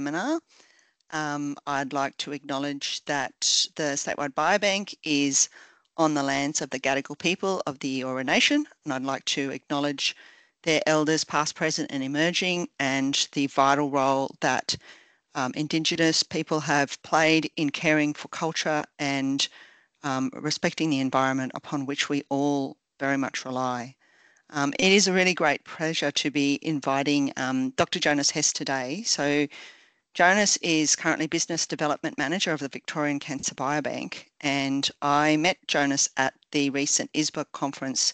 seminar. I'd like to acknowledge that the Statewide Biobank is on the lands of the Gadigal people of the Eora Nation, and I'd like to acknowledge their elders past, present and emerging, and the vital role that Indigenous people have played in caring for culture and respecting the environment upon which we all very much rely. It is a really great pleasure to be inviting Dr. Jonas Hess today. So Jonas is currently Business Development Manager of the Victorian Cancer Biobank, and I met Jonas at the recent ISBA conference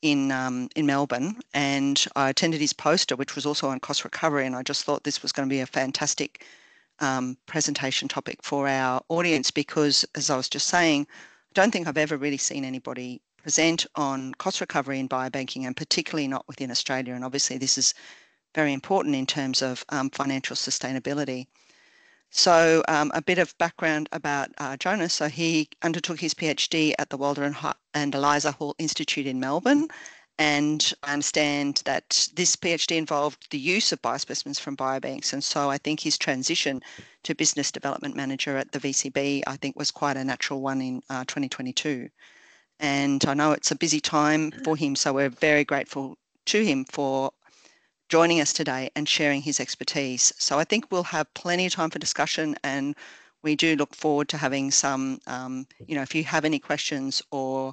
in Melbourne, and I attended his poster, which was also on cost recovery, and I just thought this was going to be a fantastic presentation topic for our audience because, as I was just saying, I don't think I've ever really seen anybody present on cost recovery in biobanking, and particularly not within Australia, and obviously this is very important in terms of financial sustainability. So a bit of background about Jonas. So he undertook his PhD at the Walter and Eliza Hall Institute in Melbourne, and I understand that this PhD involved the use of biospecimens from biobanks, and so I think his transition to Business Development Manager at the VCB, I think, was quite a natural one in 2022. And I know it's a busy time for him, so we're very grateful to him for joining us today and sharing his expertise. So I think we'll have plenty of time for discussion, and we do look forward to having some, if you have any questions or,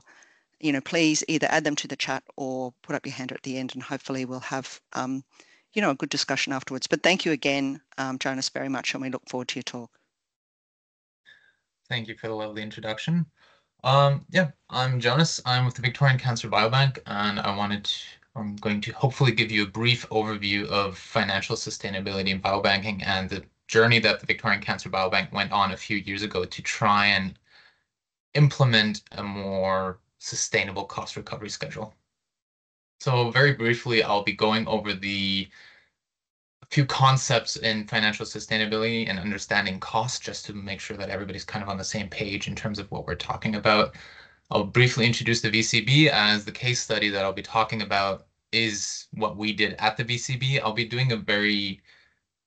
please either add them to the chat or put up your hand at the end, and hopefully we'll have, a good discussion afterwards. But thank you again, Jonas, very much, and we look forward to your talk. Thank you for the lovely introduction. Yeah, I'm Jonas. I'm with the Victorian Cancer Biobank, and I'm going to hopefully give you a brief overview of financial sustainability in biobanking and the journey that the Victorian Cancer Biobank went on a few years ago to try and implement a more sustainable cost recovery schedule. So very briefly, I'll be going over a few concepts in financial sustainability and understanding cost, just to make sure that everybody's kind of on the same page in terms of what we're talking about. I'll briefly introduce the VCB, as the case study that I'll be talking about is what we did at the VCB. I'll be doing a very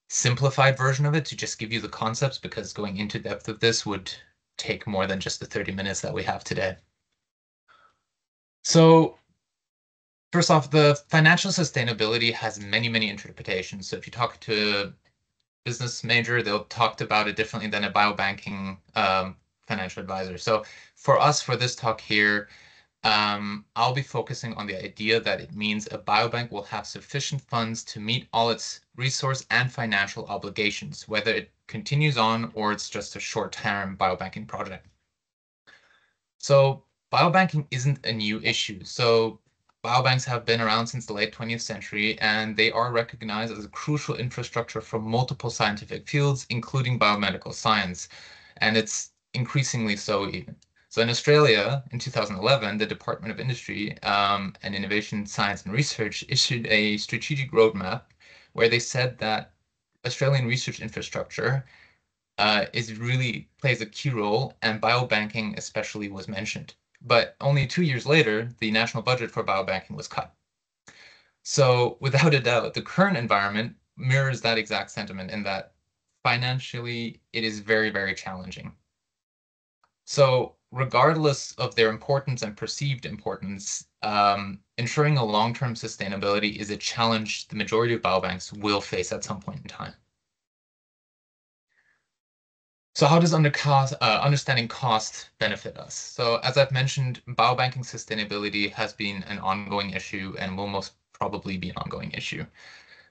simplified version of it to just give you the concepts, because going into depth of this would take more than just the 30 minutes that we have today. So first off, the financial sustainability has many, many interpretations. So if you talk to a business major, they'll talk about it differently than a biobanking financial advisor. So for us, for this talk here, I'll be focusing on the idea that it means a biobank will have sufficient funds to meet all its resource and financial obligations, whether it continues on or it's just a short-term biobanking project. So biobanking isn't a new issue. So biobanks have been around since the late 20th century, and they are recognized as a crucial infrastructure for multiple scientific fields, including biomedical science, and it's increasingly so even. So in Australia, in 2011, the Department of Industry and Innovation, Science and Research issued a strategic roadmap where they said that Australian research infrastructure plays a key role, and biobanking especially was mentioned. But only 2 years later, the national budget for biobanking was cut. So without a doubt, the current environment mirrors that exact sentiment, in that financially it is very, very challenging. So regardless of their importance and perceived importance, ensuring a long-term sustainability is a challenge the majority of biobanks will face at some point in time. So how does understanding cost benefit us? So as I've mentioned, biobanking sustainability has been an ongoing issue and will most probably be an ongoing issue.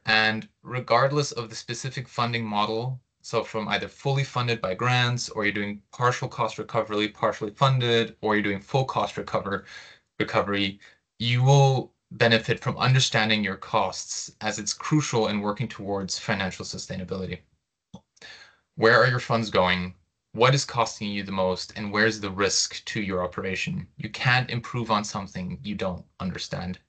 And regardless of the specific funding model, so from either fully funded by grants, or you're doing partial cost recovery, partially funded, or you're doing full cost recovery, you will benefit from understanding your costs, as it's crucial in working towards financial sustainability. Where are your funds going? What is costing you the most? And where's the risk to your operation? You can't improve on something you don't understand.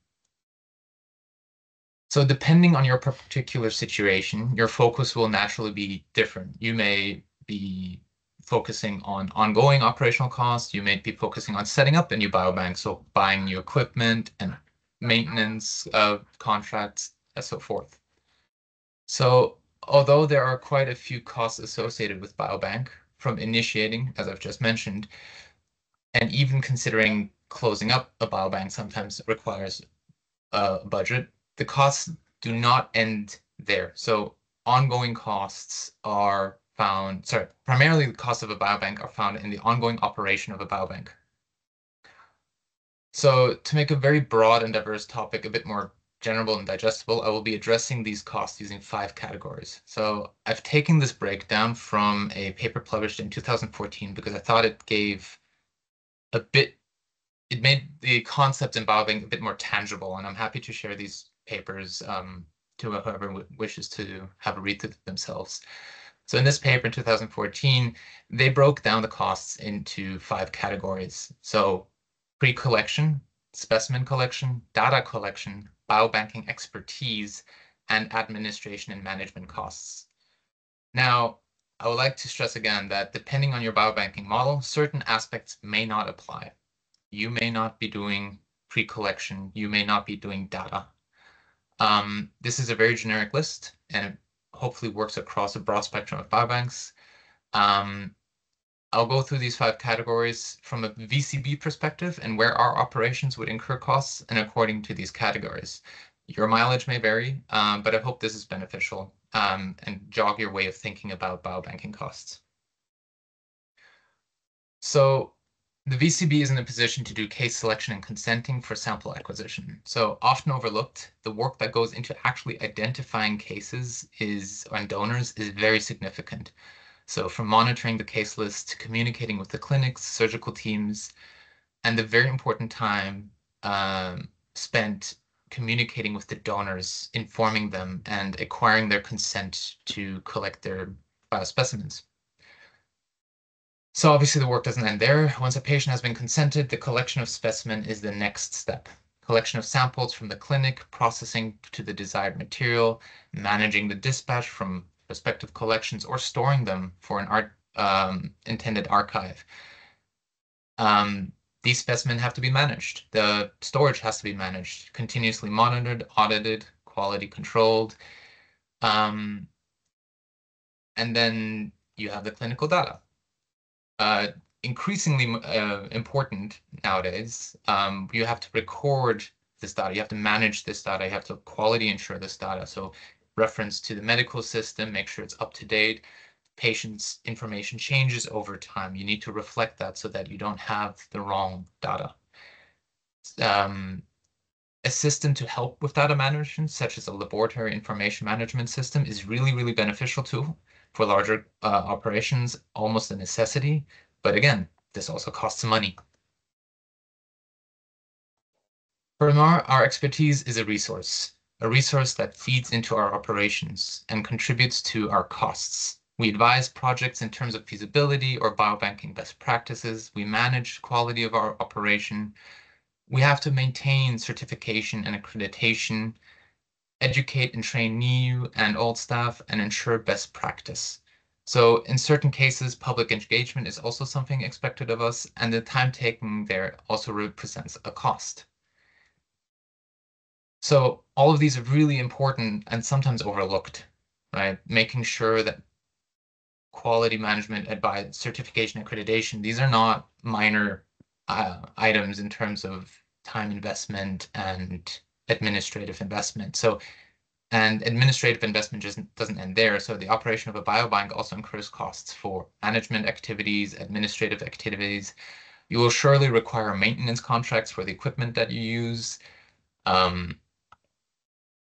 So depending on your particular situation, your focus will naturally be different. You may be focusing on ongoing operational costs. You may be focusing on setting up a new biobank, so buying new equipment and maintenance contracts and so forth. So although there are quite a few costs associated with biobank, from initiating, as I've just mentioned, and even considering closing up a biobank sometimes requires a budget, the costs do not end there. So ongoing costs are found, sorry, primarily the costs of a biobank are found in the ongoing operation of a biobank. So to make a very broad and diverse topic a bit more general and digestible, I will be addressing these costs using 5 categories. So I've taken this breakdown from a paper published in 2014 because I thought it made the concepts in biobanking a bit more tangible, and I'm happy to share these papers to whoever wishes to have a read through themselves. So in this paper in 2014, they broke down the costs into 5 categories. So pre-collection, specimen collection, data collection, biobanking expertise, and administration and management costs. Now, I would like to stress again that depending on your biobanking model, certain aspects may not apply. You may not be doing pre-collection, you may not be doing data. This is a very generic list, and it hopefully works across a broad spectrum of biobanks. I'll go through these 5 categories from a VCB perspective and where our operations would incur costs and according to these categories. Your mileage may vary, but I hope this is beneficial and jog your way of thinking about biobanking costs. So the VCB is in a position to do case selection and consenting for sample acquisition. So often overlooked, the work that goes into actually identifying cases and donors is very significant. So from monitoring the case list to communicating with the clinics, surgical teams, and the very important time spent communicating with the donors, informing them, and acquiring their consent to collect their specimens. So obviously the work doesn't end there. Once a patient has been consented, the collection of specimen is the next step. Collection of samples from the clinic, processing to the desired material, managing the dispatch from respective collections, or storing them for an intended archive. These specimen have to be managed. The storage has to be managed, continuously monitored, audited, quality controlled. And then you have the clinical data. Increasingly important nowadays, you have to record this data, you have to manage this data, you have to quality ensure this data. So reference to the medical system, make sure it's up to date. Patient's information changes over time. You need to reflect that so that you don't have the wrong data. A system to help with data management, such as a laboratory information management system, is really, really beneficial too for larger operations, almost a necessity. But again, this also costs money. Furthermore, our expertise is a resource that feeds into our operations and contributes to our costs. We advise projects in terms of feasibility or biobanking best practices. We manage quality of our operation. We have to maintain certification and accreditation, educate and train new and old staff, and ensure best practice. So in certain cases, public engagement is also something expected of us, and the time taken there also represents a cost. So all of these are really important and sometimes overlooked, right? Making sure that quality management, advice, certification, accreditation, these are not minor items in terms of time investment and administrative investment. And administrative investment just doesn't end there. So the operation of a biobank also incurs costs for management activities, administrative activities. You will surely require maintenance contracts for the equipment that you use.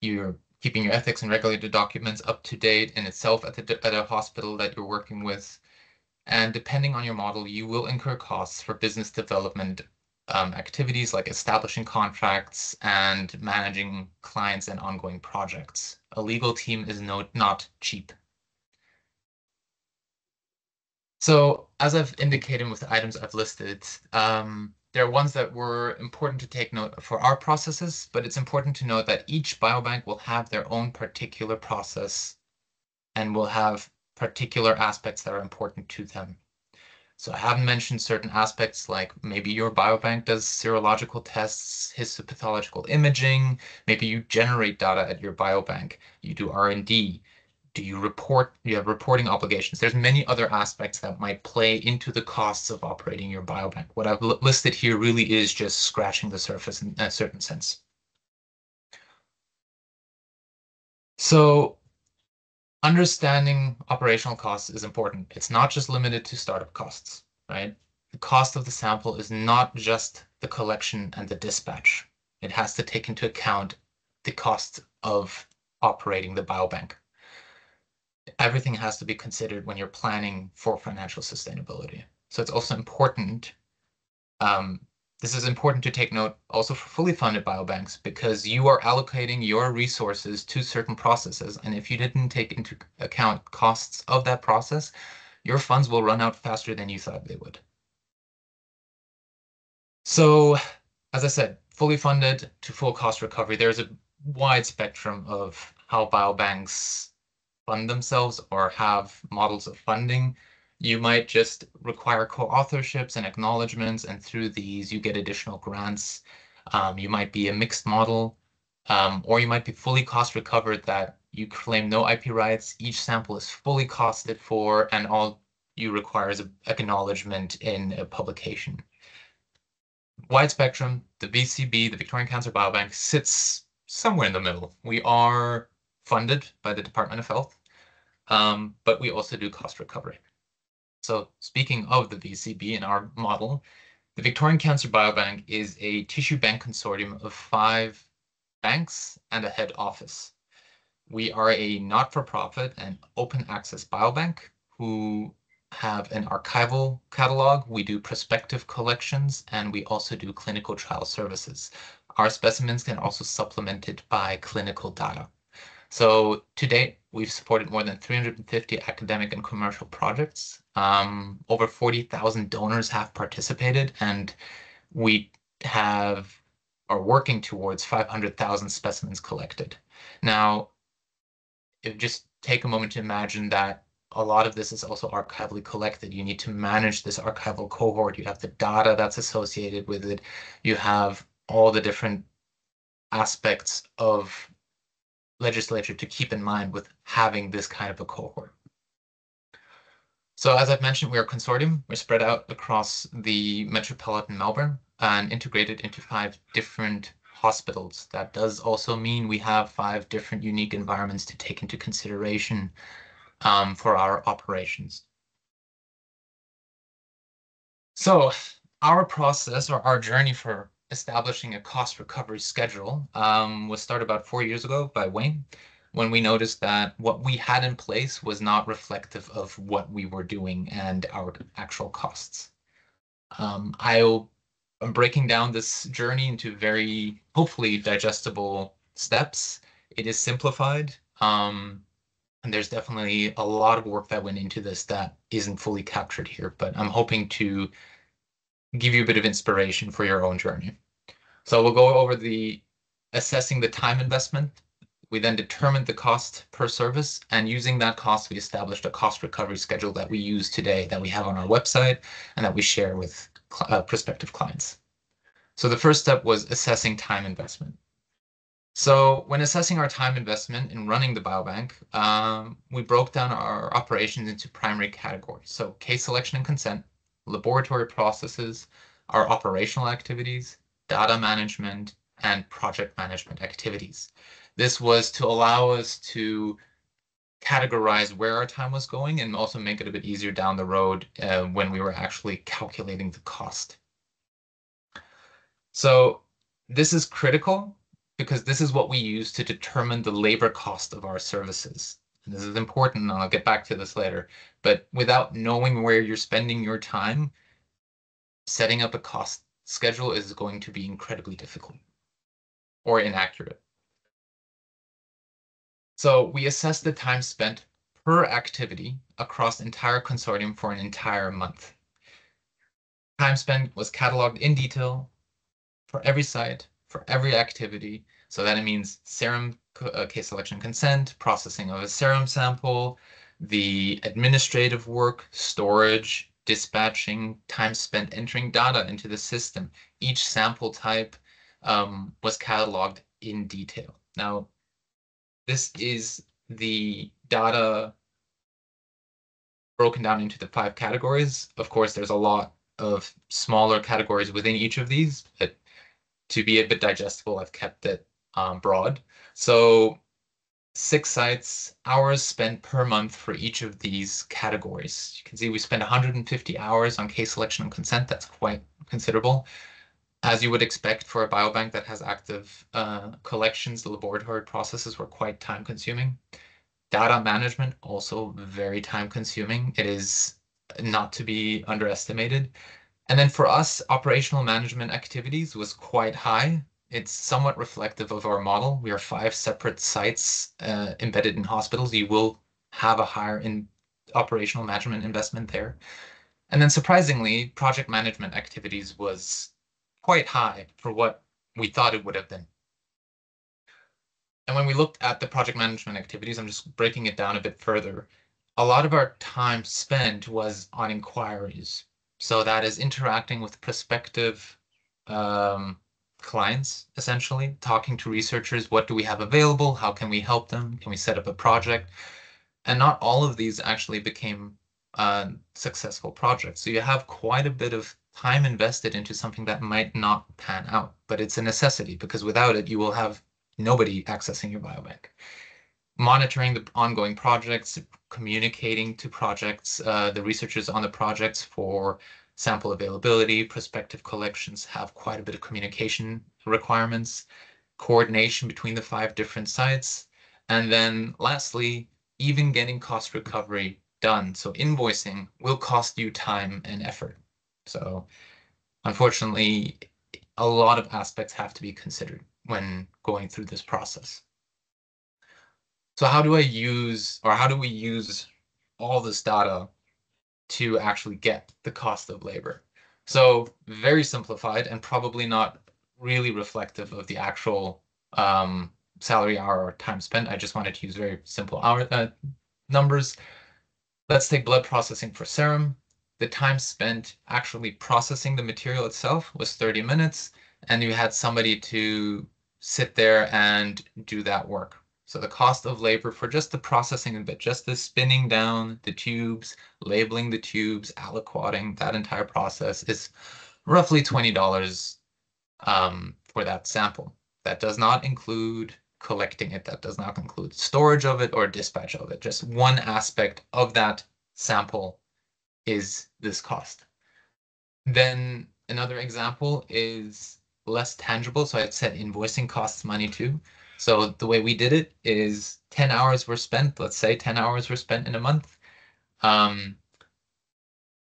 You're keeping your ethics and regulated documents up to date in itself at a hospital that you're working with. And depending on your model, you will incur costs for business development activities like establishing contracts and managing clients and ongoing projects. A legal team is not cheap. So as I've indicated with the items I've listed, there are ones that were important to take note for our processes, but it's important to note that each biobank will have their own particular process and will have particular aspects that are important to them. So I haven't mentioned certain aspects like maybe your biobank does serological tests, histopathological imaging, maybe you generate data at your biobank, you do R&D. Do you report? You have reporting obligations. There's many other aspects that might play into the costs of operating your biobank. What I've listed here really is just scratching the surface in a certain sense. So understanding operational costs is important. It's not just limited to startup costs, right? The cost of the sample is not just the collection and the dispatch. It has to take into account the cost of operating the biobank. Everything has to be considered when you're planning for financial sustainability. So it's also important. This is important to take note also for fully funded biobanks, because you are allocating your resources to certain processes. And if you didn't take into account costs of that process, your funds will run out faster than you thought they would. So, as I said, fully funded to full cost recovery, there's a wide spectrum of how biobanks fund themselves or have models of funding. You might just require co-authorships and acknowledgements, and through these you get additional grants. You might be a mixed model, or you might be fully cost recovered, that you claim no IP rights, each sample is fully costed for, and all you require is an acknowledgement in a publication. Wide spectrum, the VCB, the Victorian Cancer Biobank, sits somewhere in the middle. We are funded by the Department of Health, but we also do cost recovery. So speaking of the VCB in our model, the Victorian Cancer Biobank is a tissue bank consortium of 5 banks and a head office. We are a not-for-profit and open access biobank who have an archival catalog. We do prospective collections, and we also do clinical trial services. Our specimens can also supplement it by clinical data. So to date, we've supported more than 350 academic and commercial projects. Over 40,000 donors have participated, and we are working towards 500,000 specimens collected. Now, just take a moment to imagine that a lot of this is also archivally collected. You need to manage this archival cohort. You have the data that's associated with it. You have all the different aspects of legislature to keep in mind with having this kind of a cohort. So as I've mentioned, we're a consortium. We're spread out across the metropolitan Melbourne and integrated into 5 different hospitals. That does also mean we have 5 different unique environments to take into consideration for our operations. So our process, or our journey for establishing a cost recovery schedule, was started about 4 years ago by Wayne, when we noticed that what we had in place was not reflective of what we were doing and our actual costs. I'm breaking down this journey into very, hopefully, digestible steps. It is simplified, and there's definitely a lot of work that went into this that isn't fully captured here, but I'm hoping to give you a bit of inspiration for your own journey. So we'll go over assessing the time investment. We then determined the cost per service, and using that cost, we established a cost recovery schedule that we use today, that we have on our website, and that we share with prospective clients. So the first step was assessing time investment. So when assessing our time investment in running the biobank, we broke down our operations into primary categories. So case selection and consent, laboratory processes, our operational activities, data management, and project management activities. This was to allow us to categorize where our time was going and also make it a bit easier down the road when we were actually calculating the cost. So this is critical because this is what we use to determine the labor cost of our services. And this is important, and I'll get back to this later. But without knowing where you're spending your time, setting up a cost schedule is going to be incredibly difficult or inaccurate. So we assess the time spent per activity across the entire consortium for an entire month. Time spent was cataloged in detail for every site, for every activity. So that it means serum case selection consent, processing of a serum sample, the administrative work, storage, dispatching, time spent entering data into the system. Each sample type was cataloged in detail. Now, this is the data broken down into the 5 categories. Of course, there's a lot of smaller categories within each of these, but to be a bit digestible, I've kept it broad. So 6 sites, hours spent per month for each of these categories. You can see we spend 150 hours on case selection and consent. That's quite considerable. As you would expect for a biobank that has active collections, the laboratory processes were quite time consuming. Data management, also very time consuming. It is not to be underestimated. And then for us, operational management activities was quite high. It's somewhat reflective of our model. We are 5 separate sites embedded in hospitals. You will have a higher in operational management investment there. And then surprisingly, project management activities was quite high for what we thought it would have been. And when we looked at the project management activities, I'm just breaking it down a bit further. A lot of our time spent was on inquiries. So that is interacting with prospective clients, essentially, talking to researchers. What do we have available? How can we help them? Can we set up a project? And not all of these actually became successful projects. So you have quite a bit of time invested into something that might not pan out, but it's a necessity because without it, you will have nobody accessing your biobank. Monitoring the ongoing projects, communicating to projects, the researchers on the projects for sample availability, prospective collections have quite a bit of communication requirements, coordination between the 5 different sites, and then lastly, even getting cost recovery done. So invoicing will cost you time and effort. So unfortunately, a lot of aspects have to be considered when going through this process. So how do we use all this data to actually get the cost of labor? So very simplified and probably not really reflective of the actual salary hour or time spent. I just wanted to use very simple hour numbers. Let's take blood processing for serum. The time spent actually processing the material itself was 30 minutes, and you had somebody to sit there and do that work. So the cost of labor for just the processing of it, just the spinning down the tubes, labeling the tubes, aliquoting, that entire process is roughly $20 for that sample. That does not include collecting it. That does not include storage of it or dispatch of it. Just one aspect of that sample is this cost. Then another example is less tangible. So I said invoicing costs money too. So the way we did it is 10 hours were spent. Let's say 10 hours were spent in a month. The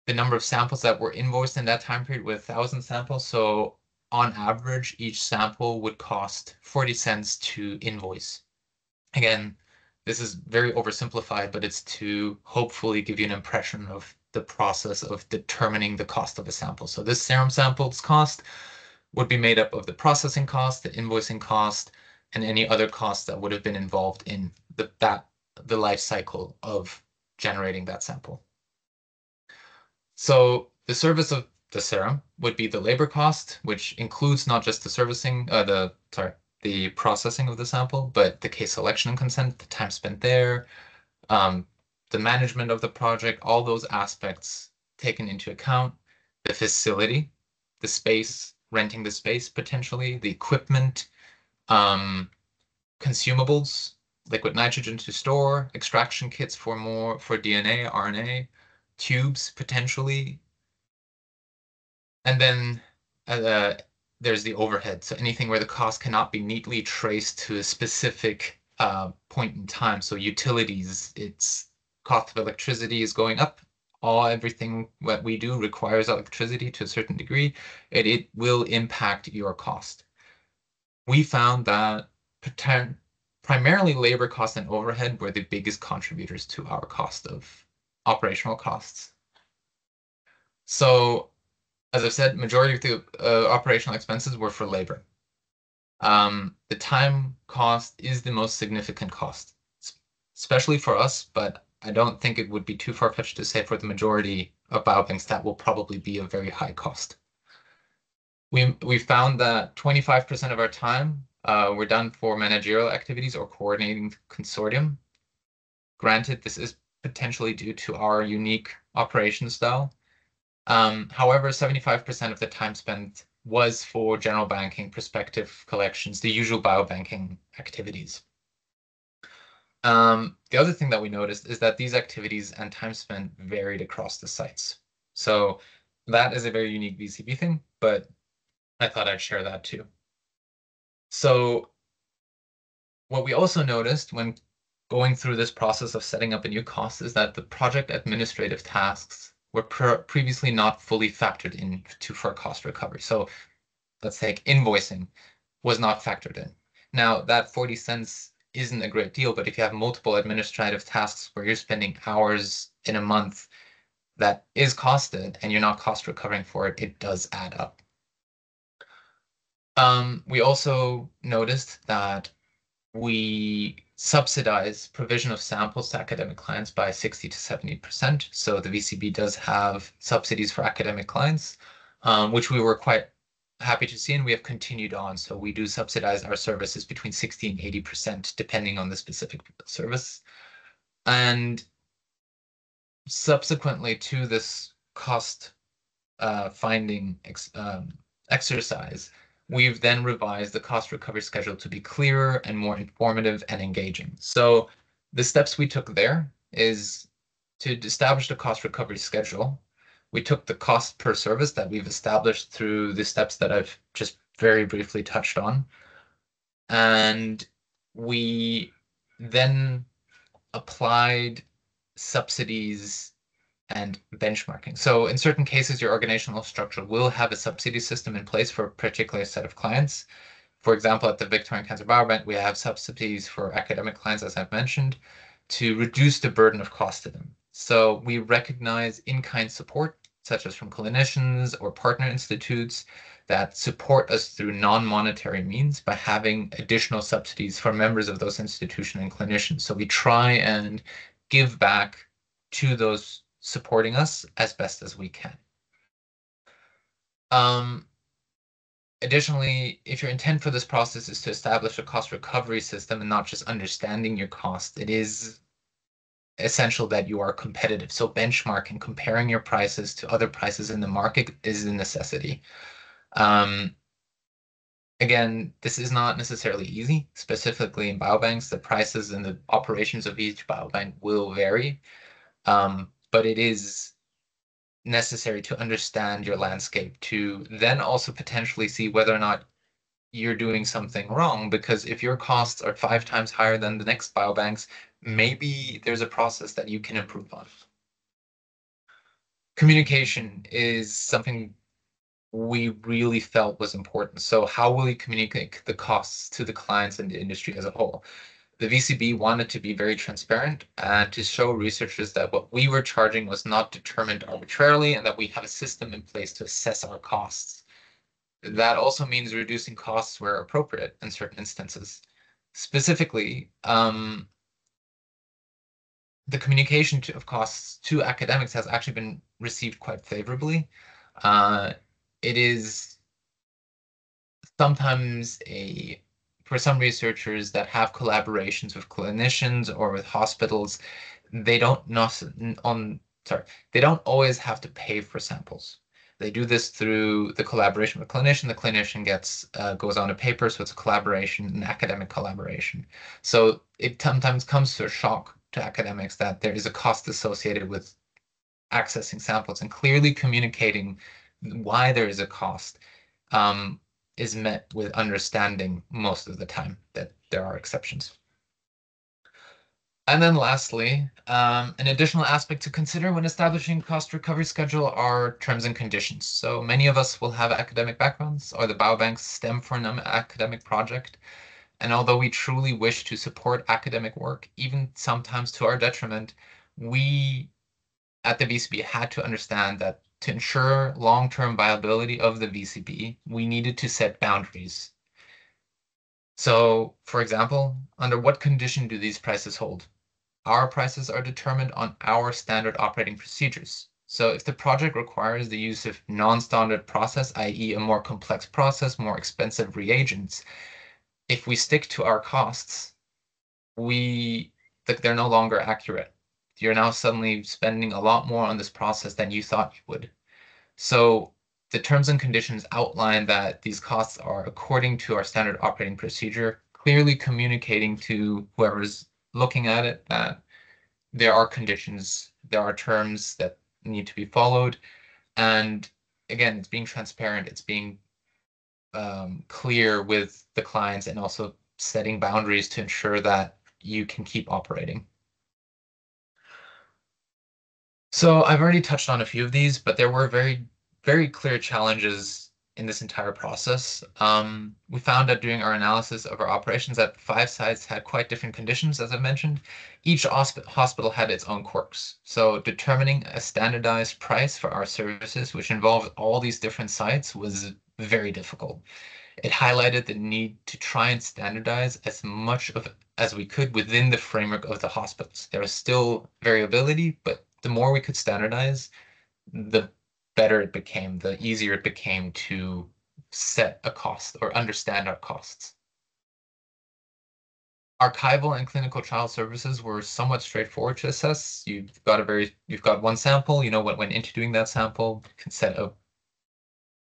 number of samples that were invoiced in that time period were 1,000 samples. So on average, each sample would cost 40 cents to invoice. Again, this is very oversimplified, but it's to hopefully give you an impression of the process of determining the cost of a sample. So this serum sample's cost would be made up of the processing cost, the invoicing cost, and any other costs that would have been involved in the life cycle of generating that sample. So the service of the serum would be the labor cost, which includes not just the servicing, the processing of the sample, but the case selection and consent, the time spent there, the management of the project, all those aspects taken into account, the facility, the space, renting the space potentially, the equipment, consumables, liquid nitrogen to store, extraction kits for DNA, RNA, tubes potentially, and then there's the overhead. So anything where the cost cannot be neatly traced to a specific point in time. So utilities, its cost of electricity is going up. Everything that we do requires electricity to a certain degree. It will impact your cost. We found that primarily labor costs and overhead were the biggest contributors to our cost of operational costs. So as I've said, majority of the operational expenses were for labor. The time cost is the most significant cost, especially for us, but I don't think it would be too far-fetched to say for the majority of biobanks that will probably be a very high cost. We found that 25% of our time were done for managerial activities or coordinating consortium. Granted, this is potentially due to our unique operation style. However, 75% of the time spent was for general banking, prospective collections, the usual biobanking activities. The other thing that we noticed is that these activities and time spent varied across the sites. So that is a very unique VCB thing, but I thought I'd share that too. So what we also noticed when going through this process of setting up a new cost is that the project administrative tasks were previously not fully factored into for cost recovery. So let's take invoicing was not factored in. Now that 40 cents isn't a great deal, but if you have multiple administrative tasks where you're spending hours in a month that is costed and you're not cost recovering for it, it does add up. We also noticed that we subsidize provision of samples to academic clients by 60 to 70%. So the VCB does have subsidies for academic clients, which we were quite happy to see, and we have continued on. So we do subsidize our services between 60 and 80%, depending on the specific service. And subsequently to this cost finding exercise, we've then revised the cost recovery schedule to be clearer and more informative and engaging. So the steps we took there is to establish the cost recovery schedule. We took the cost per service that we've established through the steps that I've just very briefly touched on. And we then applied subsidies and benchmarking. So in certain cases, your organizational structure will have a subsidy system in place for a particular set of clients. For example, at the Victorian Cancer Biobank, we have subsidies for academic clients, as I've mentioned, to reduce the burden of cost to them. So we recognize in-kind support, such as from clinicians or partner institutes that support us through non-monetary means by having additional subsidies for members of those institutions and clinicians. So we try and give back to those supporting us as best as we can. Additionally, if your intent for this process is to establish a cost recovery system and not just understanding your cost, it is essential that you are competitive. So benchmarking, comparing your prices to other prices in the market is a necessity. Again, this is not necessarily easy. Specifically in biobanks, the prices and the operations of each biobank will vary, but it is necessary to understand your landscape to then also potentially see whether or not you're doing something wrong, because if your costs are 5 times higher than the next biobanks, maybe there's a process that you can improve on. Communication is something we really felt was important. So how will you communicate the costs to the clients and the industry as a whole? The VCB wanted to be very transparent and to show researchers that what we were charging was not determined arbitrarily and that we have a system in place to assess our costs. That also means reducing costs where appropriate in certain instances. Specifically, the communication of costs to academics has actually been received quite favorably. It is sometimes for some researchers that have collaborations with clinicians or with hospitals, they don't always have to pay for samples. They do this through the collaboration with clinician. The clinician goes on a paper, so it's a collaboration, an academic collaboration. So it sometimes comes to a shock to academics that there is a cost associated with accessing samples, and clearly communicating why there is a cost is met with understanding most of the time, that there are exceptions. And then lastly, an additional aspect to consider when establishing cost recovery schedule are terms and conditions. So many of us will have academic backgrounds, or the biobanks stem from an academic project. And although we truly wish to support academic work, even sometimes to our detriment, we at the VCB had to understand that to ensure long-term viability of the VCB, we needed to set boundaries. So, for example, under what condition do these prices hold? Our prices are determined on our standard operating procedures. So if the project requires the use of non-standard process, i.e. a more complex process, more expensive reagents, if we stick to our costs, we they're no longer accurate. You're now suddenly spending a lot more on this process than you thought you would. So the terms and conditions outline that these costs are according to our standard operating procedure, clearly communicating to whoever's looking at it that there are conditions, there are terms that need to be followed. And again, it's being transparent, it's being clear with the clients, and also setting boundaries to ensure that you can keep operating. So I've already touched on a few of these, but there were very clear challenges in this entire process. We found out during our analysis of our operations that 5 sites had quite different conditions, as I mentioned. Each hospital had its own quirks. So determining a standardized price for our services, which involved all these different sites, was very difficult. It highlighted the need to try and standardize as much of as we could within the framework of the hospitals. There was still variability, but the more we could standardize, the better it became, the easier it became to set a cost or understand our costs. Archival and clinical trial services were somewhat straightforward to assess. You've got one sample, you know what went into doing that sample, you can set a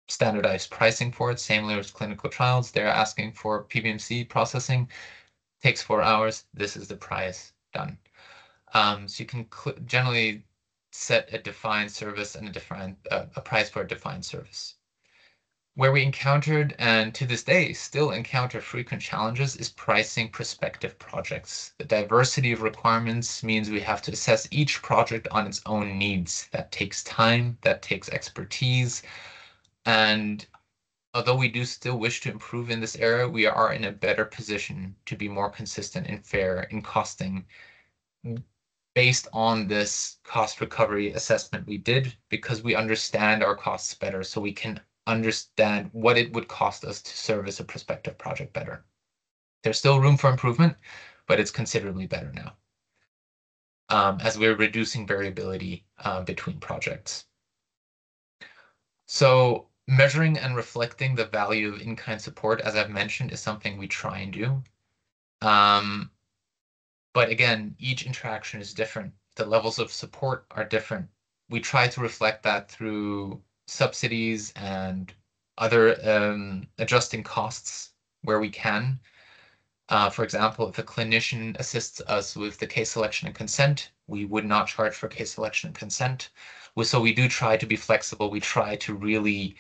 standardized pricing for it. Same with clinical trials. They're asking for PBMC processing. Takes 4 hours. This is the price. Done. So you can generally set a defined service and a price for a defined service. Where we encountered, and to this day still encounter, frequent challenges is pricing prospective projects. The diversity of requirements means we have to assess each project on its own needs. That takes time, that takes expertise, and although we do still wish to improve in this area, we are in a better position to be more consistent and fair in costing based on this cost recovery assessment we did, because we understand our costs better, so we can understand what it would cost us to service a prospective project better. There's still room for improvement, but it's considerably better now, as we're reducing variability between projects. So measuring and reflecting the value of in-kind support, as I've mentioned, is something we try and do. But again, each interaction is different. The levels of support are different. We try to reflect that through subsidies and other adjusting costs where we can. For example, if a clinician assists us with the case selection and consent, we would not charge for case selection and consent. So we do try to be flexible. We try to really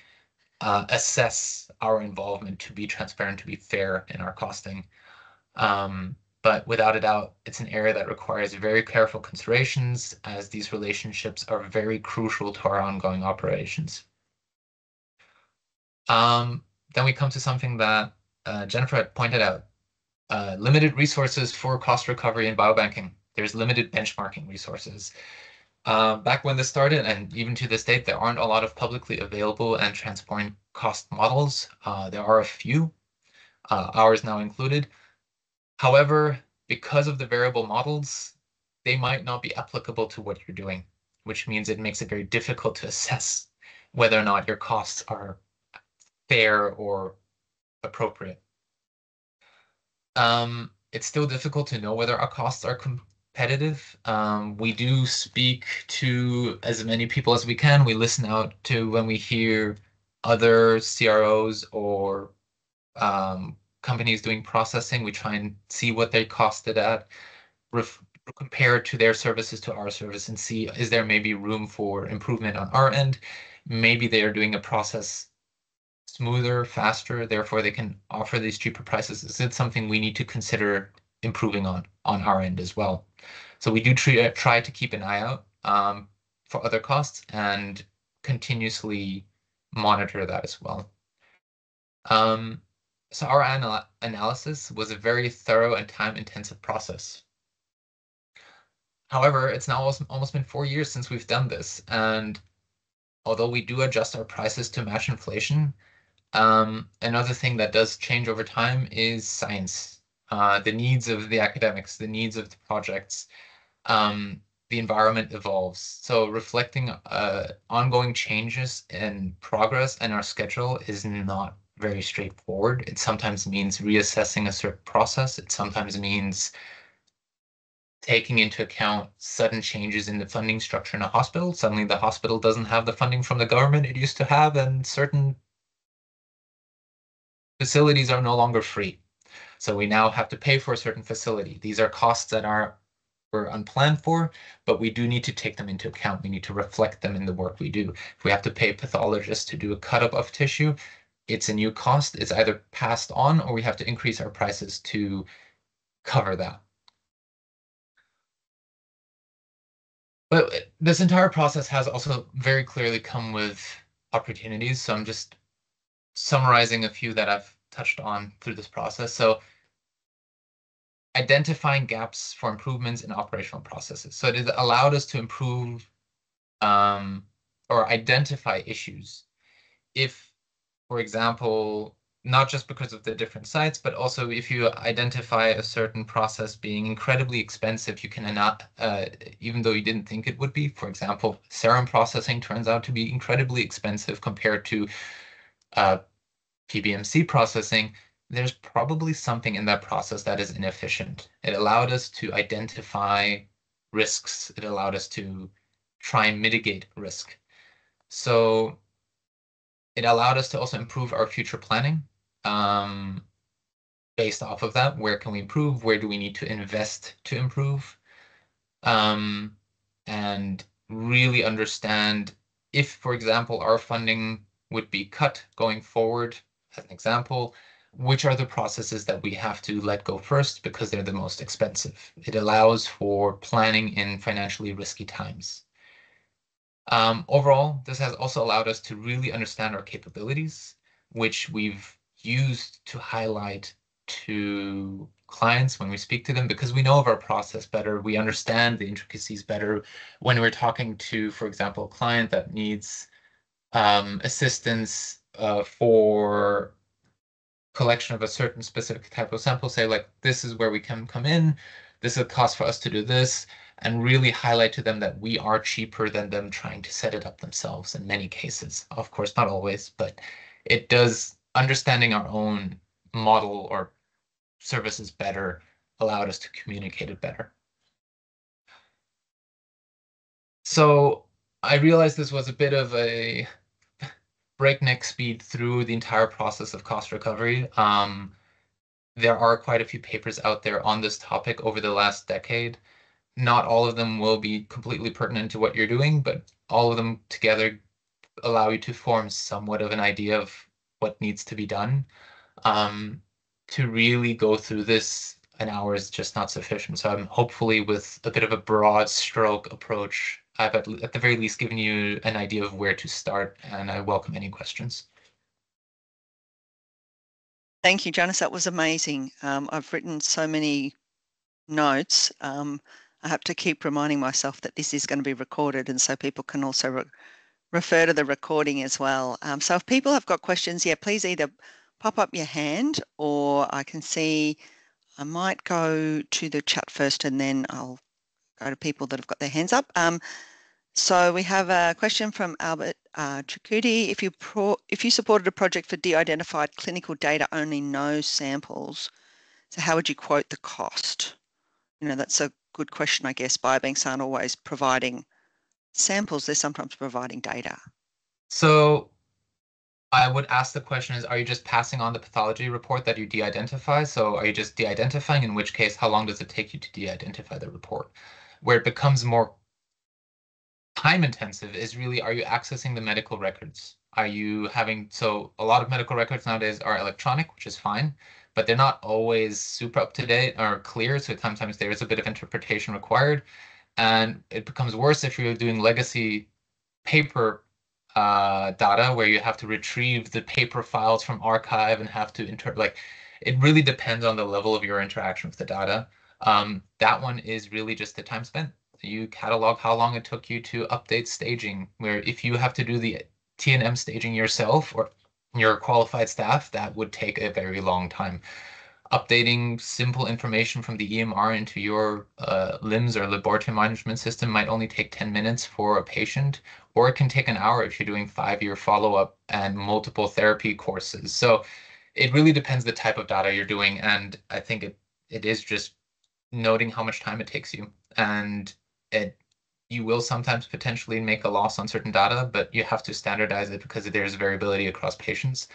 assess our involvement to be transparent, to be fair in our costing. But without a doubt, it's an area that requires very careful considerations, as these relationships are very crucial to our ongoing operations. Then we come to something that Jennifer had pointed out. Limited resources for cost recovery in biobanking. There's limited benchmarking resources. Back when this started, and even to this date, there aren't a lot of publicly available and transparent cost models. There are a few, ours now included. However, because of the variable models, they might not be applicable to what you're doing, which means it makes it very difficult to assess whether or not your costs are fair or appropriate. It's still difficult to know whether our costs are competitive. We do speak to as many people as we can. We listen out to when we hear other CROs or companies doing processing. We try and see what they costed at, compare to their services to our service, and see, is there maybe room for improvement on our end? Maybe they are doing a process smoother, faster, therefore they can offer these cheaper prices. Is it something we need to consider improving on our end as well? So we do try to keep an eye out for other costs and continuously monitor that as well. So our analysis was a very thorough and time-intensive process. However, it's now almost been 4 years since we've done this, and although we do adjust our prices to match inflation, another thing that does change over time is science. The needs of the academics, the needs of the projects, the environment evolves. So reflecting ongoing changes in progress and our schedule is not very straightforward. It sometimes means reassessing a certain process. It sometimes means taking into account sudden changes in the funding structure in a hospital. Suddenly the hospital doesn't have the funding from the government it used to have, and certain facilities are no longer free. So we now have to pay for a certain facility. These are costs that were unplanned for, but we do need to take them into account. We need to reflect them in the work we do. If we have to pay pathologists to do a cut-up of tissue, it's a new cost. It's either passed on or we have to increase our prices to cover that. But this entire process has also very clearly come with opportunities. So I'm just summarizing a few that I've touched on through this process. So identifying gaps for improvements in operational processes. So it has allowed us to improve or identify issues. If, for example, not just because of the different sites, but also if you identify a certain process being incredibly expensive, you cannot, even though you didn't think it would be. For example, serum processing turns out to be incredibly expensive compared to PBMC processing. There's probably something in that process that is inefficient. It allowed us to identify risks. It allowed us to try and mitigate risk. So it allowed us to also improve our future planning based off of that. Where can we improve? Where do we need to invest to improve? And really understand if, for example, our funding would be cut going forward, as an example, which are the processes that we have to let go first because they're the most expensive. It allows for planning in financially risky times. Overall, this has also allowed us to really understand our capabilities, which we've used to highlight to clients when we speak to them because we know of our process better. We understand the intricacies better when we're talking to, for example, a client that needs assistance for collection of a certain specific type of sample, say like, this is where we can come in, this is a cost for us to do this, and really highlight to them that we are cheaper than them trying to set it up themselves in many cases. Of course, not always, but it does, understanding our own model or services better allowed us to communicate it better. So I realized this was a bit of a breakneck speed through the entire process of cost recovery. There are quite a few papers out there on this topic over the last decade. Not all of them will be completely pertinent to what you're doing, but all of them together allow you to form somewhat of an idea of what needs to be done. To really go through this, an hour is just not sufficient. So I'm hopefully with a bit of a broad stroke approach, I've at the very least given you an idea of where to start, and I welcome any questions. Thank you, Jonas. That was amazing. I've written so many notes. I have to keep reminding myself that this is going to be recorded, and so people can also refer to the recording as well. So if people have got questions, yeah, please either pop up your hand, or I can see, I might go to the chat first and then I'll go to people that have got their hands up. So we have a question from Albert Trikuti. If you supported a project for de-identified clinical data, only no samples, so how would you quote the cost? You know, that's a good question, I guess. Biobanks aren't always providing samples, they're sometimes providing data. So I would ask the question is, are you just passing on the pathology report that you de-identify? So are you just de-identifying, in which case, how long does it take you to de-identify the report? Where it becomes more time intensive is really, are you accessing the medical records? Are you having, so a lot of medical records nowadays are electronic, which is fine, but they're not always super up to date or clear. So sometimes there is a bit of interpretation required. And it becomes worse if you're doing legacy paper data where you have to retrieve the paper files from archive and have to like, it really depends on the level of your interaction with the data. That one is really just the time spent. You catalog how long it took you to update staging, where if you have to do the T&M staging yourself or your qualified staff, that would take a very long time. Updating simple information from the EMR into your LIMS or laboratory management system might only take 10 minutes for a patient, or it can take an hour if you're doing 5-year follow-up and multiple therapy courses. So it really depends the type of data you're doing, and I think it is just noting how much time it takes you. and you will sometimes potentially make a loss on certain data, but you have to standardize it because there's variability across patients.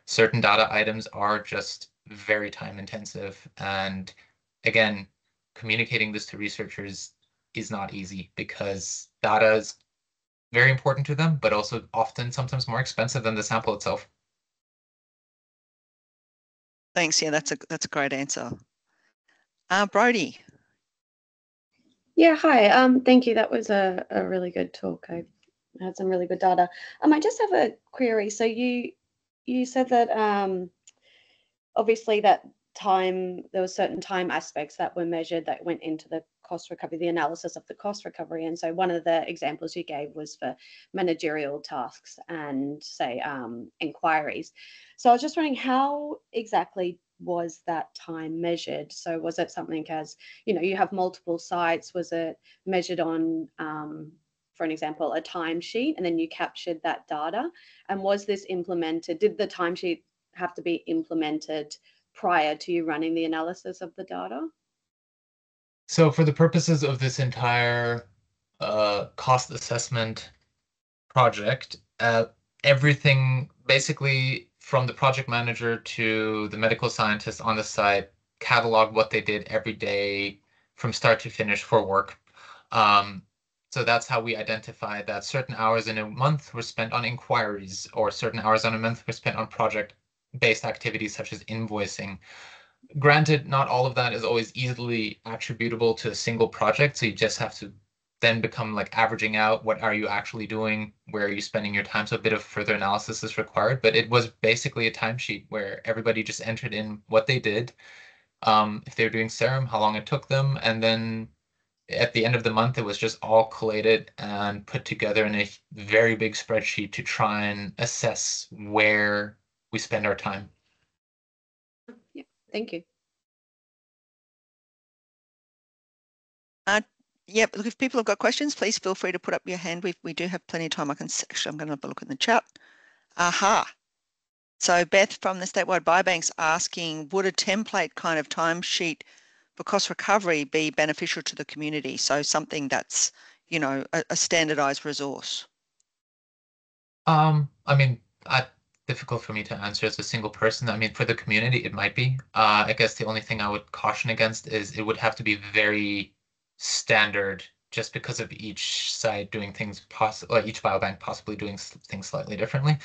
Certain data items are just very time intensive. And again, communicating this to researchers is not easy because data is very important to them, but also often sometimes more expensive than the sample itself. Thanks. Yeah, that's a great answer. Brodie. Yeah, hi. Thank you. That was a really good talk. I had some really good data. I just have a query. So you said that obviously that there were certain time aspects that were measured that went into the cost recovery, the analysis of the cost recovery. And so one of the examples you gave was for managerial tasks and say inquiries. So I was just wondering, how exactly was that time measured? So was it something as, you have multiple sites, was it measured on for an example, a timesheet, and then you captured that data? And was this implemented? Did the timesheet have to be implemented prior to you running the analysis of the data? So for the purposes of this entire cost assessment project, everything basically from the project manager to the medical scientist on the site cataloged what they did every day from start to finish for work. So that's how we identified that certain hours in a month were spent on inquiries, or certain hours on a month were spent on project-based activities such as invoicing. Granted, not all of that is always easily attributable to a single project, so you just have to then become like averaging out what are you actually doing, where are you spending your time, so a bit of further analysis is required. But it was basically a timesheet where everybody just entered in what they did, if they were doing serum, how long it took them, and then at the end of the month, it was just all collated and put together in a very big spreadsheet to try and assess where we spend our time. Yeah, thank you. Yep, look, if people have got questions, please feel free to put up your hand. We do have plenty of time. Actually, I'm going to have a look in the chat. Aha. So Beth from the Statewide Biobanks asking, would a template kind of timesheet for cost recovery be beneficial to the community? So something that's, a standardized resource. I mean, difficult for me to answer as a single person. I mean, for the community, it might be. I guess the only thing I would caution against is it would have to be very standard, just because of each side doing things like each biobank possibly doing things slightly differently.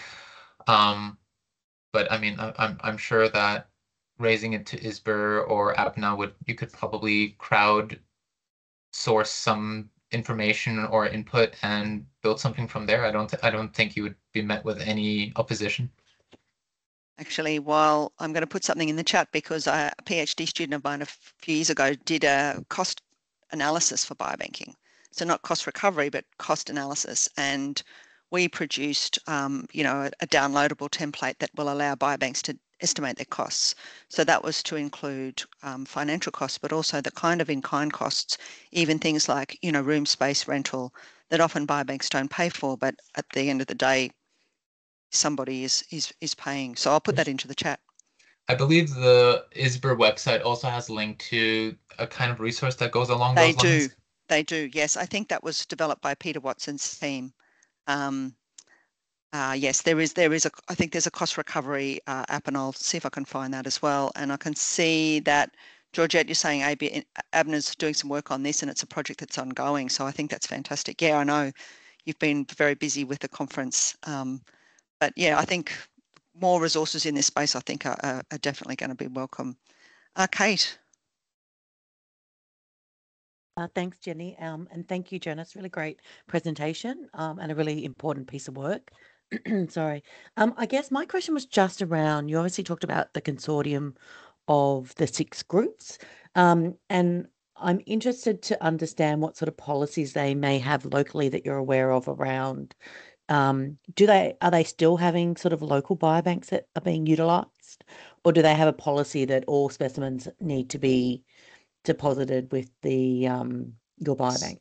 But I mean, I'm sure that raising it to ISBER or ABNA you could probably crowd source some information or input and build something from there. I don't think you would be met with any opposition. Actually, while I'm going to put something in the chat, because a PhD student of mine a few years ago did a cost analysis for biobanking. So not cost recovery, but cost analysis. And we produced, a downloadable template that will allow biobanks to estimate their costs. So that was to include financial costs, but also the kind of in-kind costs, even things like, room space rental that often biobanks don't pay for, but at the end of the day, somebody is paying. So I'll put that into the chat. I believe the ISBER website also has a link to a kind of resource that goes along those lines. They do. Yes, I think that was developed by Peter Watson's team. Yes, I think there's a cost recovery app, and I'll see if I can find that as well. And I can see that, Georgette, you're saying Abner's doing some work on this, and it's a project that's ongoing. So I think that's fantastic. Yeah, I know you've been very busy with the conference. But yeah, I think more resources in this space, I think, are definitely going to be welcome. Kate. Thanks, Jenny, and thank you, Jonas. Really great presentation and a really important piece of work. Sorry. I guess my question was just around, you obviously talked about the consortium of the 6 groups, and I'm interested to understand what sort of policies they may have locally that you're aware of around. Are they still having sort of local biobanks that are being utilised, or do they have a policy that all specimens need to be deposited with the your biobank?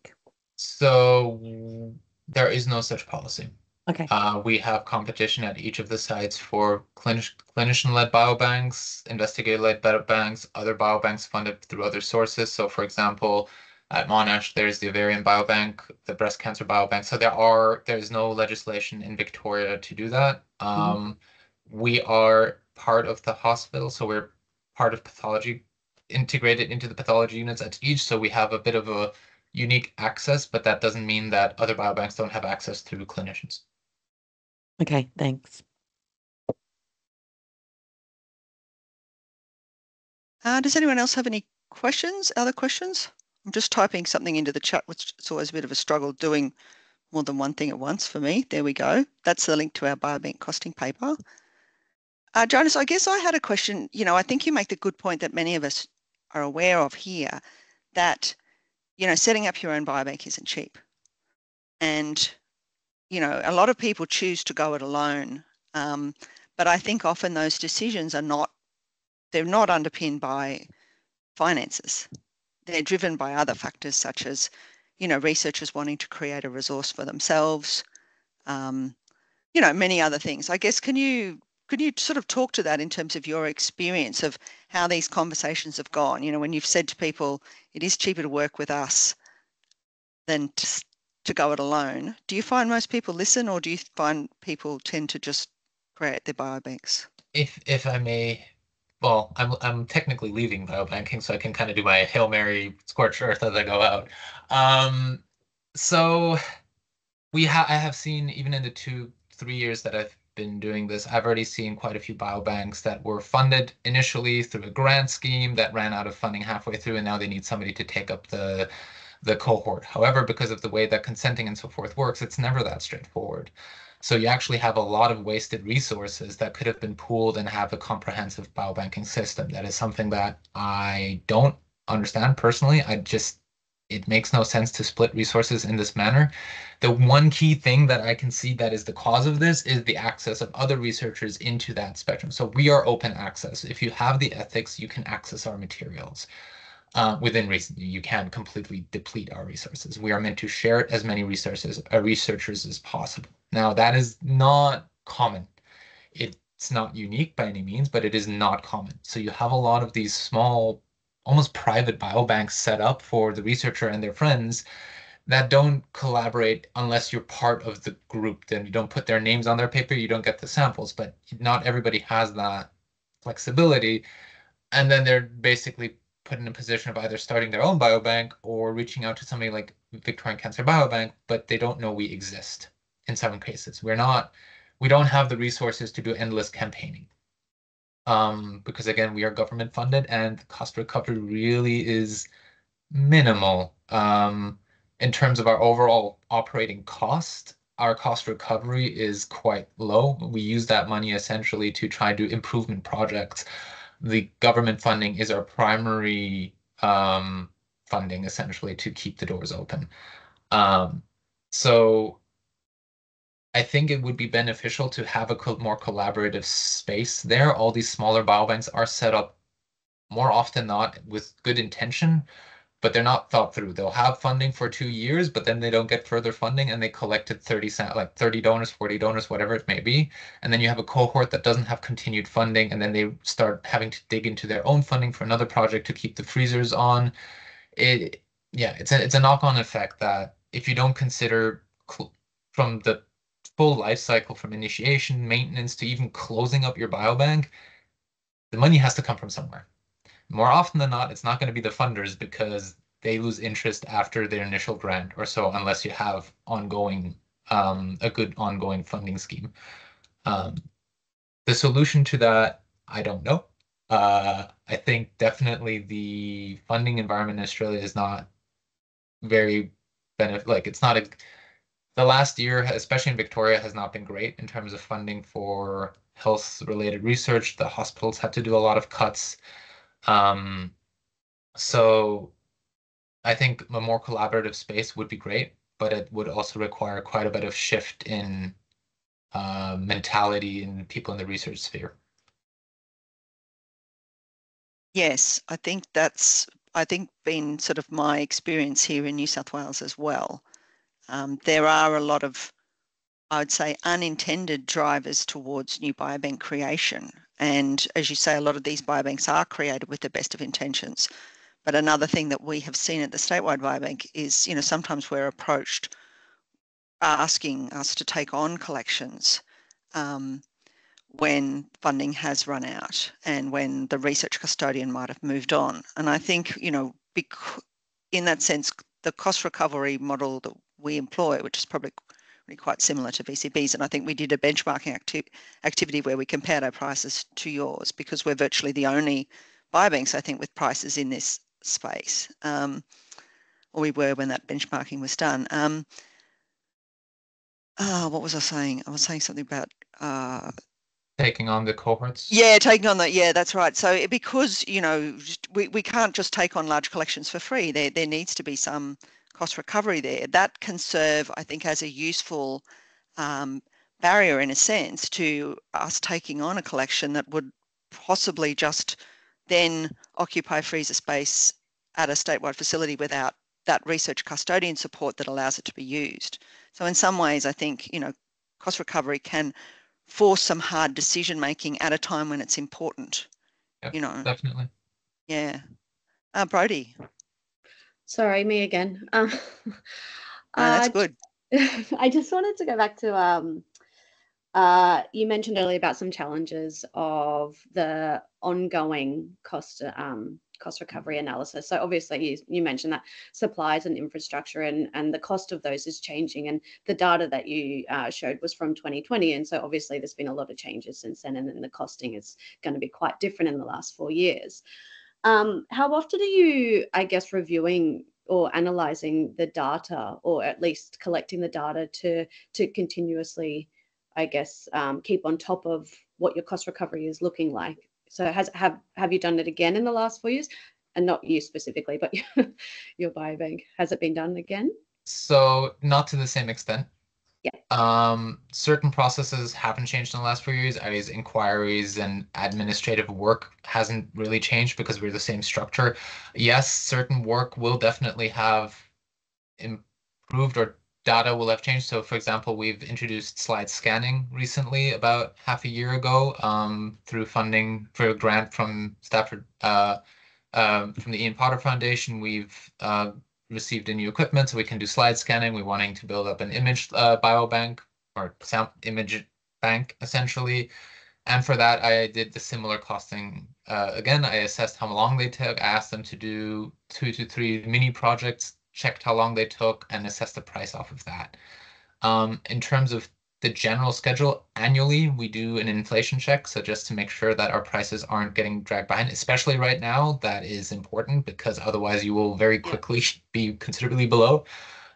So there is no such policy. Okay. We have competition at each of the sites for clinician-led biobanks, investigator-led biobanks, other biobanks funded through other sources. So for example, At Monash, there's the Ovarian Biobank, the Breast Cancer Biobank. So there's no legislation in Victoria to do that. We are part of the hospital, so we're part of pathology, integrated into the pathology units at each. So we have a bit of a unique access, but that doesn't mean that other biobanks don't have access through clinicians. Okay, thanks. Does anyone else have any questions, other questions? I'm just typing something into the chat, which is always a bit of a struggle doing more than one thing at once for me. There we go. That's the link to our biobank costing paper. Jonas, I guess I had a question. You know, I think you make the good point that many of us are aware of here that, you know, setting up your own biobank isn't cheap. And, you know, a lot of people choose to go it alone. But I think often those decisions they're not underpinned by finances. They're driven by other factors such as, you know, researchers wanting to create a resource for themselves, you know, many other things. I guess, can you sort of talk to that in terms of your experience of how these conversations have gone? You know, when you've said to people, it is cheaper to work with us than to go it alone. Do you find most people listen, or do you find people tend to just create their biobanks? If I may, well, I'm technically leaving biobanking, so I can kind of do my Hail Mary scorched earth as I go out. So I have seen, even in the 2-3 years that I've been doing this, I've already seen quite a few biobanks that were funded initially through a grant scheme that ran out of funding halfway through, and now they need somebody to take up the cohort. However, because of the way that consenting and so forth works, it's never that straightforward. So you actually have a lot of wasted resources that could have been pooled and have a comprehensive biobanking system. That is something that I don't understand personally. It makes no sense to split resources in this manner. The one key thing that I can see that is the cause of this is the access of other researchers into that spectrum. So we are open access. If you have the ethics, you can access our materials. Within reason, you can completely deplete our resources. We are meant to share as many resources, researchers as possible. Now, that is not common. It's not unique by any means, but it is not common. So you have a lot of these small, almost private biobanks set up for the researcher and their friends that don't collaborate unless you're part of the group. Then you don't put their names on their paper, you don't get the samples, but not everybody has that flexibility. And then they're basically put in a position of either starting their own biobank or reaching out to somebody like Victorian Cancer Biobank, but they don't know we exist in some cases. We don't have the resources to do endless campaigning. Because again, we are government funded and the cost recovery really is minimal. In terms of our overall operating cost, our cost recovery is quite low. We use that money essentially to try to do improvement projects. The government funding is our primary funding essentially to keep the doors open. So I think it would be beneficial to have a more collaborative space there. All these smaller biobanks are set up more often not with good intention, but they're not thought through. They'll have funding for 2 years, but then they don't get further funding and they collected 30 donors, 40 donors, whatever it may be. And then you have a cohort that doesn't have continued funding, and then they start having to dig into their own funding for another project to keep the freezers on. It's a knock-on effect that if you don't consider from the full life cycle, from initiation, maintenance to even closing up your biobank, the money has to come from somewhere. More often than not, it's not going to be the funders because they lose interest after their initial grant or so, unless you have a good ongoing funding scheme. The solution to that, I don't know. I think definitely the funding environment in Australia is not very the last year, especially in Victoria, has not been great in terms of funding for health-related research. The hospitals had to do a lot of cuts. So I think a more collaborative space would be great, but it would also require quite a bit of shift in mentality in people in the research sphere. Yes, I think been sort of my experience here in New South Wales as well. There are a lot of, I would say, unintended drivers towards new biobank creation. And as you say, a lot of these biobanks are created with the best of intentions, But another thing that we have seen at the Statewide Biobank is, sometimes we're approached asking us to take on collections when funding has run out and when the research custodian might have moved on. And I think, in that sense, the cost recovery model that we employ, which is probably quite similar to VCB's, and I think we did a benchmarking activity where we compared our prices to yours, because we're virtually the only biobanks, I think, with prices in this space, or we were when that benchmarking was done. What was I saying? I was saying something about taking on the cohorts. Yeah, taking on yeah, that's right. So because, we can't just take on large collections for free. There needs to be some cost recovery there. That can serve, I think, as a useful barrier in a sense to us taking on a collection that would possibly just then occupy freezer space at a statewide facility without that research custodian support that allows it to be used. So in some ways, I think, cost recovery can force some hard decision making at a time when it's important. Yep, definitely. Yeah. Brodie. Sorry, me again. No, that's good. I just wanted to go back to you mentioned earlier about some challenges of the ongoing cost recovery analysis. So obviously you mentioned that supplies and infrastructure and the cost of those is changing, and the data that you showed was from 2020, and so obviously there's been a lot of changes since then, and then the costing is going to be quite different in the last 4 years. How often are you, I guess, reviewing or analyzing the data, or at least collecting the data to continuously, I guess, keep on top of what your cost recovery is looking like? So have you done it again in the last 4 years? And not you specifically, but your biobank. Has it been done again? So not to the same extent. Yeah. Certain processes haven't changed in the last 4 years. Inquiries and administrative work hasn't really changed because we're the same structure. Yes, certain work will definitely have improved, or data will have changed. So for example, we've introduced slide scanning recently, about half a year ago, through funding for a grant from Stafford, from the Ian Potter Foundation. We've received a new equipment so we can do slide scanning. We're wanting to build up an image biobank, or image bank essentially. And for that, I did the similar costing. Again, I assessed how long they took. I asked them to do 2 to 3 mini projects, checked how long they took, and assessed the price off of that. In terms of the general schedule, annually, we do an inflation check. So just to make sure that our prices aren't getting dragged behind, especially right now, that is important because otherwise you will very quickly be considerably below.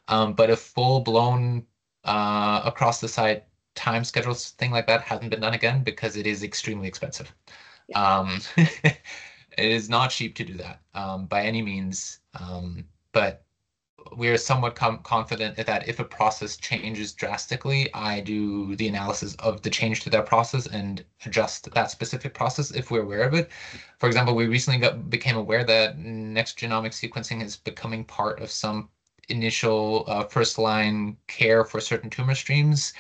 But a full-blown across the site time schedules thing like that hasn't been done again because it is extremely expensive. It is not cheap to do that by any means, but we are somewhat confident that if a process changes drastically, I do the analysis of the change to that process and adjust that specific process if we're aware of it. For example, we recently became aware that next genomic sequencing is becoming part of some initial first-line care for certain tumor streams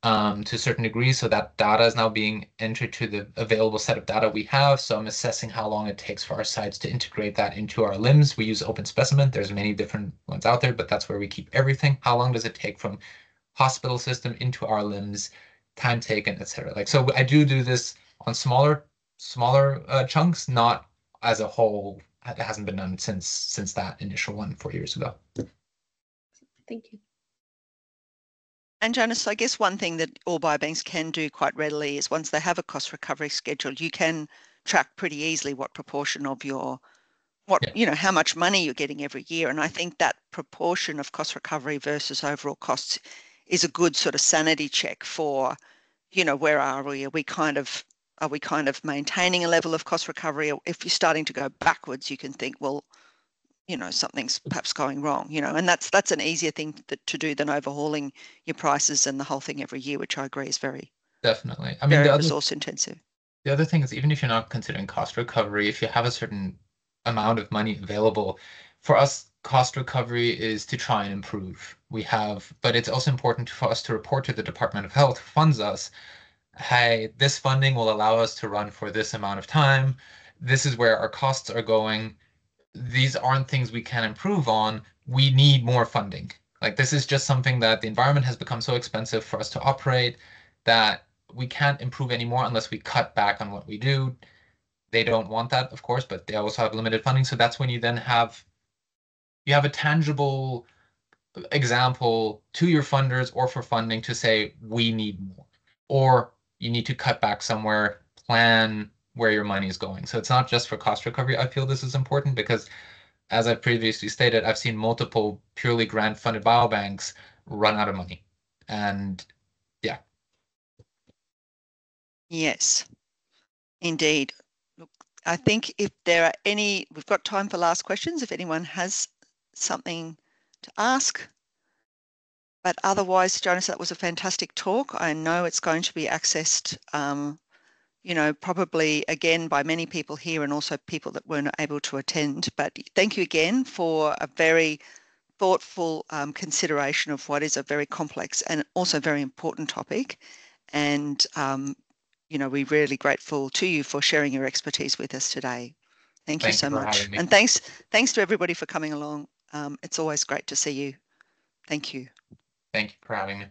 to a certain degree. So that data is now being entered to the available set of data we have. So I'm assessing how long it takes for our sites to integrate that into our LIMS. We use Open Specimen. There's many different ones out there, but that's where we keep everything. How long does it take from hospital system into our LIMS, time taken, etc. Like, so I do this on smaller chunks, not as a whole. It hasn't been done since that initial one 4 years ago. Thank you. And Jonas, I guess one thing that all biobanks can do quite readily is once they have a cost recovery schedule, you can track pretty easily what proportion of your, how much money you're getting every year. And I think that proportion of cost recovery versus overall costs is a good sort of sanity check for, where are we? Are we kind of maintaining a level of cost recovery? Or if you're starting to go backwards, you can think, well, something's perhaps going wrong, and that's an easier thing to do than overhauling your prices and the whole thing every year, which I agree is very definitely. I mean, very resource intensive. The other thing is, even if you're not considering cost recovery, if you have a certain amount of money available, for us, cost recovery is to try and improve. But it's also important for us to report to the Department of Health, who funds us, hey, this funding will allow us to run for this amount of time. This is where our costs are going. these aren't things we can improve on. We need more funding. Like, this is just something that the environment has become so expensive for us to operate that we can't improve anymore unless we cut back on what we do. They don't want that, of course, but they also have limited funding. So that's when you then have a tangible example to your funders or for funding to say, we need more, or you need to cut back somewhere, plan where your money is going. So it's not just for cost recovery. I feel this is important because, as I previously stated, I've seen multiple purely grant funded biobanks run out of money. And yeah. Yes, indeed. Look, I think if there are any, we've got time for last questions if anyone has something to ask. But otherwise, Jonas, that was a fantastic talk. I know it's going to be accessed, you know, probably again by many people here and also people that weren't able to attend. But thank you again for a very thoughtful consideration of what is a very complex and also very important topic. And, you know, we're really grateful to you for sharing your expertise with us today. Thank you so much. And thanks to everybody for coming along. It's always great to see you. Thank you. Thank you for having me.